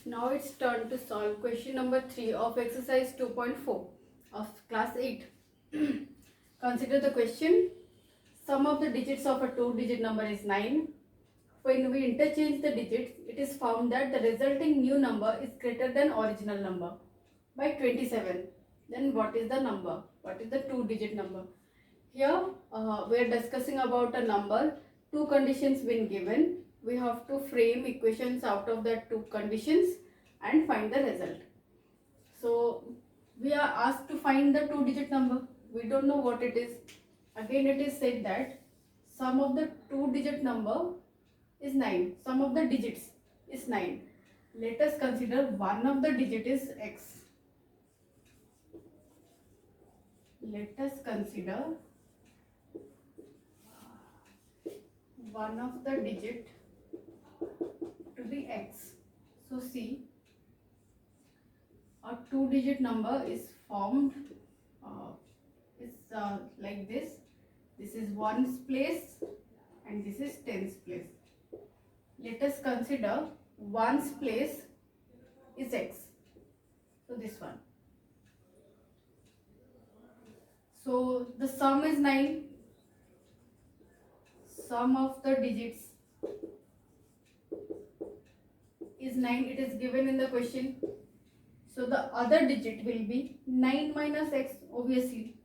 Now it's turn to solve question number 3 of exercise 2.4 of class 8. Consider the question. Sum of the digits of a two-digit number is 9. When we interchange the digits, it is found that the resulting new number is greater than original number by 27. Then what is the number? What is the two-digit number? Here we are discussing about a number. Two conditions been given. We have to frame equations out of that two conditions and find the result. So we are asked to find the two-digit number. We don't know what it is. Again, it is said that sum of the two-digit number is 9. Sum of the digits is 9. Let us consider one of the digit is x. Let us consider one of the digit to be x. So see, a two-digit number is formed like this. This is ones place and this is tens place. Let us consider ones place is x. So this one. So the sum is 9. Sum of the digits is 9. It is given in the question. So the other digit will be 9 minus x, obviously.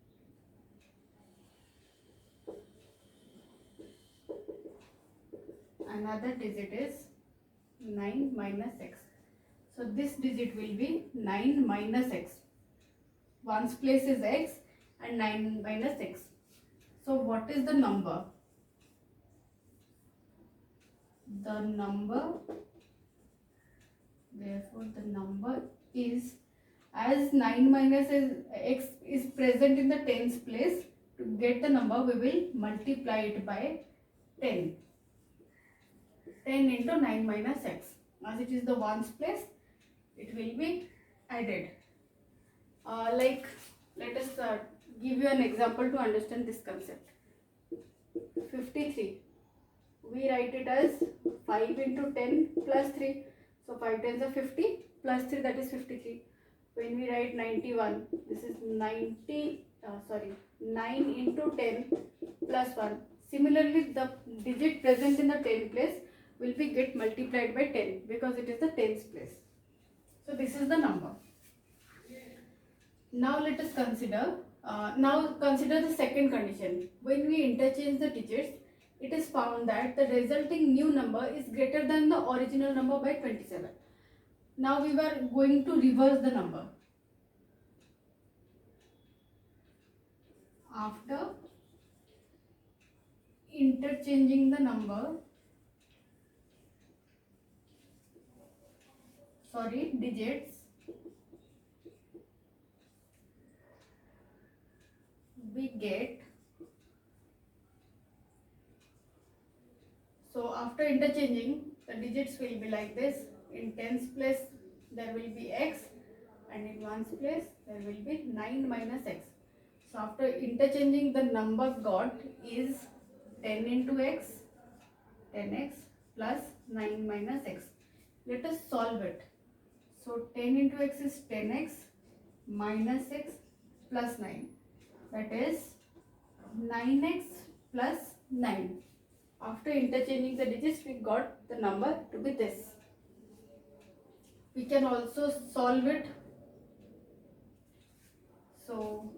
Another digit is 9 minus x. So this digit will be 9 minus x. Ones place is x and 9 minus x. So what is the number? The number, therefore the number is, as 9 minus x is present in the tens place, to get the number we will multiply it by 10. 10 into 9 minus x. As it is the ones place, it will be added. Let us give you an example to understand this concept. 53. We write it as 5 into 10 plus 3. So 5 tens are 50 plus 3, that is 53. When we write 91, this is 9 into 10 plus 1. Similarly, the digit present in the 10 place will be get multiplied by 10 because it is the tens place. So this is the number. Now let us consider the second condition. When we interchange the digits, it is found that the resulting new number is greater than the original number by 27. Now we were going to reverse the number. After interchanging the digits, we get, so after interchanging, the digits will be like this. In tens place there will be x and in ones place there will be 9 minus x. So after interchanging, the number got is 10 into x, 10x plus 9 minus x. Let us solve it. So 10 into x is 10x minus x plus 9. That is 9x plus 9. After interchanging the digits, we got the number to be this. We can also solve it. So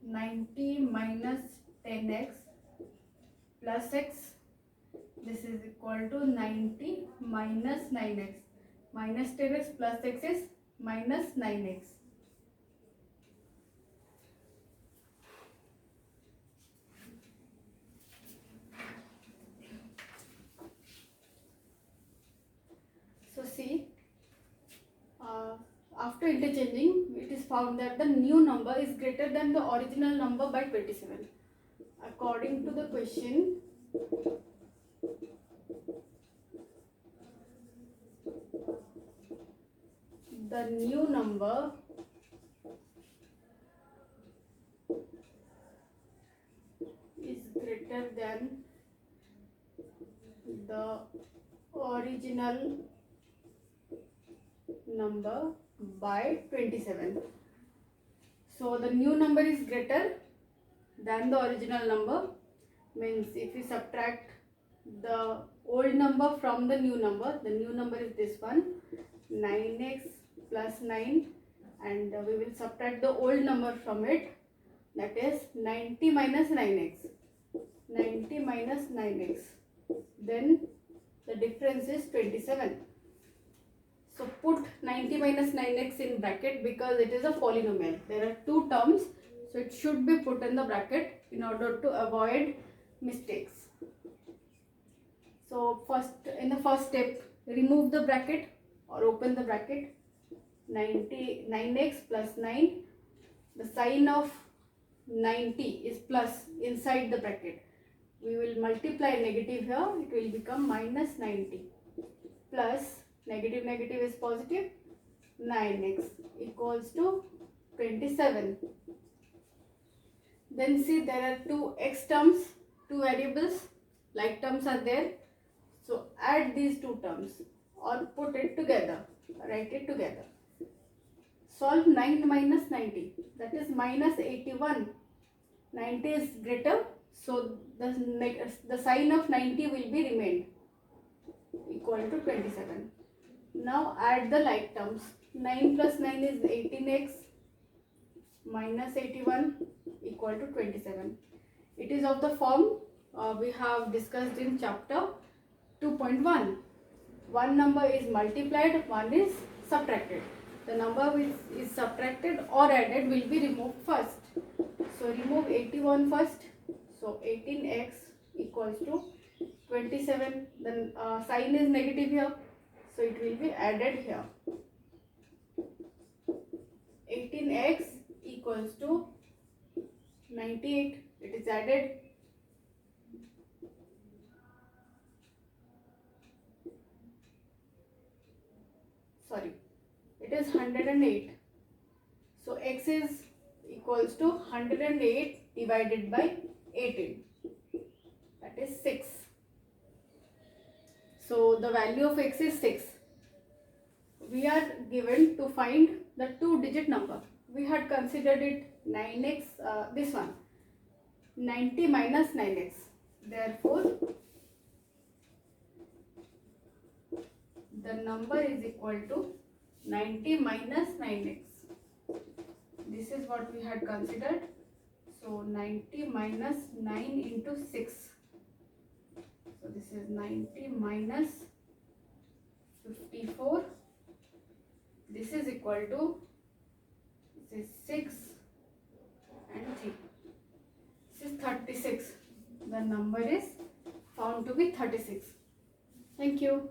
90 minus 10x plus x, this is equal to 90 minus 9x. Minus 10x plus x is minus 9x. So see, after interchanging, it is found that the new number is greater than the original number by 27. According to the question, the new number is greater than the original number by 27. So the new number is greater than the original number, means if we subtract the old number from the new number is this one, 9x plus 9, and we will subtract the old number from it, that is 90 minus 9x. 90 minus 9x, then the difference is 27. So put 90 minus 9x in bracket because it is a polynomial. There are two terms, so it should be put in the bracket in order to avoid mistakes. So in the first step, remove the bracket or open the bracket. 9x plus 9. The sign of 90 is plus inside the bracket. We will multiply negative here. It will become minus 90 plus negative is positive, 9x equals to 27. Then see, there are two x terms, two variables, like terms are there. So add these two terms or put it together, write it together. Solve 9 minus 90, that is minus 81. 90 is greater, so the sign of 90 will be remained, equal to 27. Now add the like terms. 9 plus 9 is 18x minus 81 equal to 27. It is of the form we have discussed in chapter 2.1. One number is multiplied, one is subtracted. The number which is subtracted or added will be removed first. So remove 81 first. So 18x equals to 27. Then sign is negative here, so it will be added here. 18x equals to 98. It is added. Sorry, it is 108. So x is equals to 108 divided by 18. That is 6. So the value of x is 6. We are given to find the two-digit number. We had considered it 9x, this one, 90 minus 9x. Therefore, the number is equal to 90 minus 9x. This is what we had considered. So 90 minus 9 into 6. So this is 90 minus 54. This is equal to, this is 6 and 3. This is 36. The number is found to be 36. Thank you.